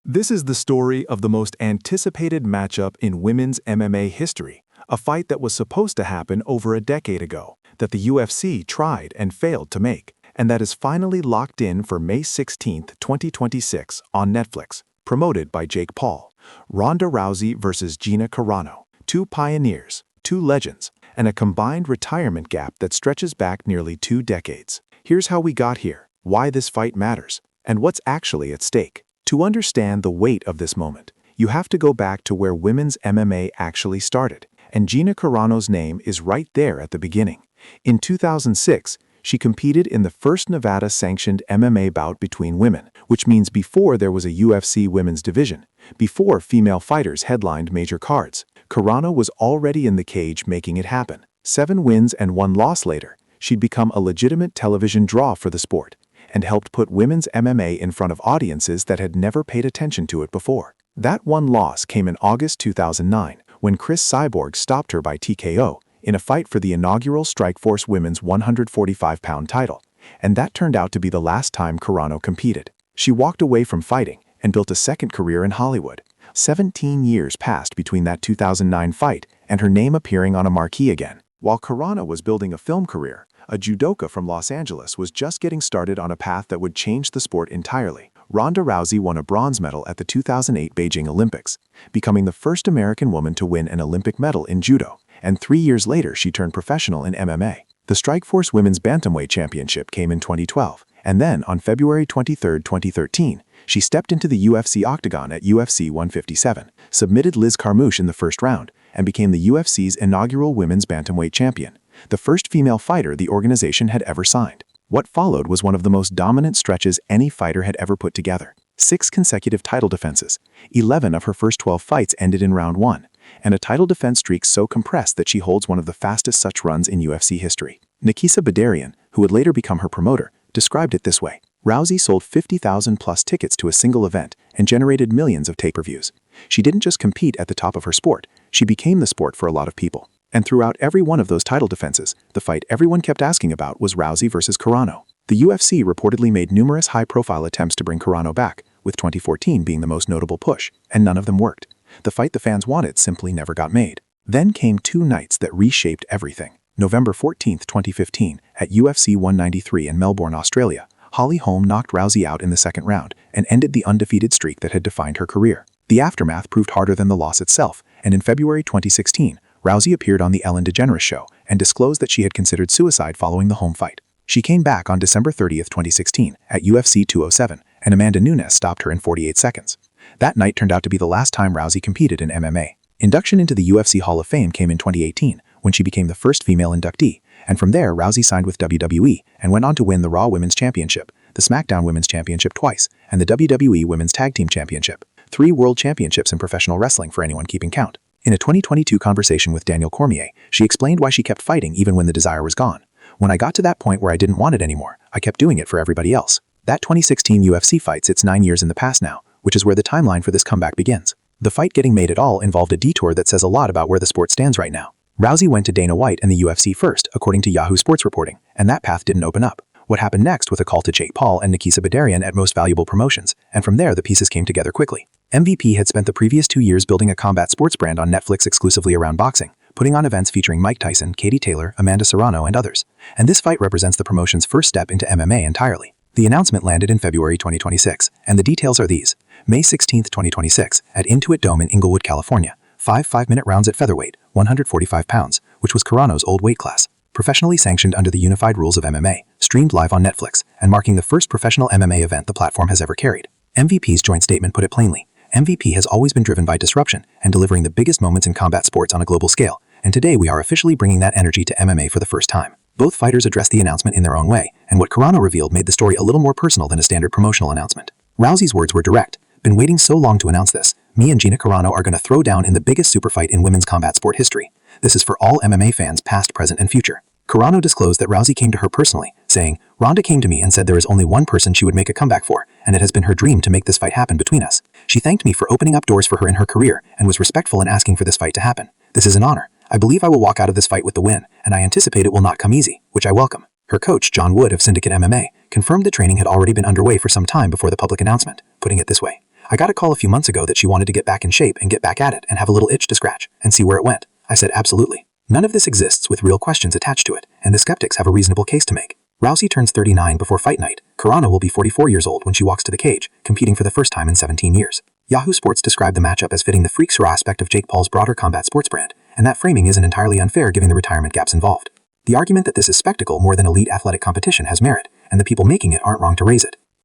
This is the story of the most anticipated matchup in women's MMA history, a fight that was supposed to happen over a decade ago, that the UFC tried and failed to make, and that is finally locked in for May 16, 2026 on Netflix, promoted by Jake Paul. Ronda Rousey versus Gina Carano, two pioneers, two legends, and a combined retirement gap that stretches back nearly 2 decades. Here's how we got here, why this fight matters, and what's actually at stake. To understand the weight of this moment, you have to go back to where women's MMA actually started, and Gina Carano's name is right there at the beginning. In 2006, she competed in the first Nevada-sanctioned MMA bout between women, which means before there was a UFC women's division, before female fighters headlined major cards. Carano was already in the cage making it happen. 7 wins and 1 loss later, she'd become a legitimate television draw for the sport, and helped put women's MMA in front of audiences that had never paid attention to it before. That one loss came in August 2009, when Cris Cyborg stopped her by TKO in a fight for the inaugural Strikeforce Women's 145-pound title, and that turned out to be the last time Carano competed. She walked away from fighting and built a second career in Hollywood. 17 years passed between that 2009 fight and her name appearing on a marquee again. While Carano was building a film career, a judoka from Los Angeles was just getting started on a path that would change the sport entirely. Ronda Rousey won a bronze medal at the 2008 Beijing Olympics, becoming the first American woman to win an Olympic medal in judo, and 3 years later she turned professional in MMA. The Strikeforce Women's Bantamweight Championship came in 2012, and then on February 23, 2013, she stepped into the UFC octagon at UFC 157, submitted Liz Carmouche in the first round, and became the UFC's inaugural women's bantamweight champion, the first female fighter the organization had ever signed. What followed was one of the most dominant stretches any fighter had ever put together. 6 consecutive title defenses, 11 of her first 12 fights ended in round 1, and a title defense streak so compressed that she holds one of the fastest such runs in UFC history. Nikisa Badarian, who would later become her promoter, described it this way: Rousey sold 50,000 plus tickets to a single event and generated millions of pay-per-views. She didn't just compete at the top of her sport, she became the sport for a lot of people. And throughout every one of those title defenses, the fight everyone kept asking about was Rousey versus Carano. The UFC reportedly made numerous high-profile attempts to bring Carano back, with 2014 being the most notable push, and none of them worked. The fight the fans wanted simply never got made. Then came 2 nights that reshaped everything. November 14, 2015, at UFC 193 in Melbourne, Australia, Holly Holm knocked Rousey out in the second round and ended the undefeated streak that had defined her career. The aftermath proved harder than the loss itself, and in February 2016, Rousey appeared on The Ellen DeGeneres Show and disclosed that she had considered suicide following the Holm fight. She came back on December 30, 2016, at UFC 207, and Amanda Nunes stopped her in 48 seconds. That night turned out to be the last time Rousey competed in MMA. Induction into the UFC Hall of Fame came in 2018, when she became the first female inductee, and from there Rousey signed with WWE and went on to win the Raw Women's Championship, the SmackDown Women's Championship twice, and the WWE Women's Tag Team Championship. 3 world championships in professional wrestling for anyone keeping count. In a 2022 conversation with Daniel Cormier, she explained why she kept fighting even when the desire was gone. When I got to that point where I didn't want it anymore, I kept doing it for everybody else. That 2016 UFC fight sits 9 years in the past now, which is where the timeline for this comeback begins. The fight getting made at all involved a detour that says a lot about where the sport stands right now. Rousey went to Dana White and the UFC first, according to Yahoo Sports reporting, and that path didn't open up. What happened next was a call to Jake Paul and Nikisa Badarian at Most Valuable Promotions, and from there the pieces came together quickly. MVP had spent the previous 2 years building a combat sports brand on Netflix exclusively around boxing, putting on events featuring Mike Tyson, Katie Taylor, Amanda Serrano, and others. And this fight represents the promotion's first step into MMA entirely. The announcement landed in February 2026, and the details are these. May 16, 2026, at Intuit Dome in Inglewood, California, 5 5-minute rounds at featherweight, 145 pounds, which was Carano's old weight class. Professionally sanctioned under the unified rules of MMA, streamed live on Netflix, and marking the first professional MMA event the platform has ever carried. MVP's joint statement put it plainly. MVP has always been driven by disruption and delivering the biggest moments in combat sports on a global scale, and today we are officially bringing that energy to MMA for the first time. Both fighters addressed the announcement in their own way, and what Carano revealed made the story a little more personal than a standard promotional announcement. Rousey's words were direct. Been waiting so long to announce this. Me and Gina Carano are going to throw down in the biggest super fight in women's combat sport history. This is for all MMA fans past, present, and future. Carano disclosed that Rousey came to her personally, saying, Ronda came to me and said there is only one person she would make a comeback for, and it has been her dream to make this fight happen between us. She thanked me for opening up doors for her in her career and was respectful in asking for this fight to happen. This is an honor. I believe I will walk out of this fight with the win, and I anticipate it will not come easy, which I welcome. Her coach, John Wood of Syndicate MMA, confirmed the training had already been underway for some time before the public announcement, putting it this way. I got a call a few months ago that she wanted to get back in shape and get back at it and have a little itch to scratch and see where it went. I said absolutely. None of this exists with real questions attached to it, and the skeptics have a reasonable case to make. Rousey turns 39 before fight night. Ronda will be 44 years old when she walks to the cage, competing for the first time in 17 years. Yahoo Sports described the matchup as fitting the freaks raw aspect of Jake Paul's broader combat sports brand, and that framing isn't entirely unfair given the retirement gaps involved. The argument that this is spectacle more than elite athletic competition has merit, and the people making it aren't wrong to raise it.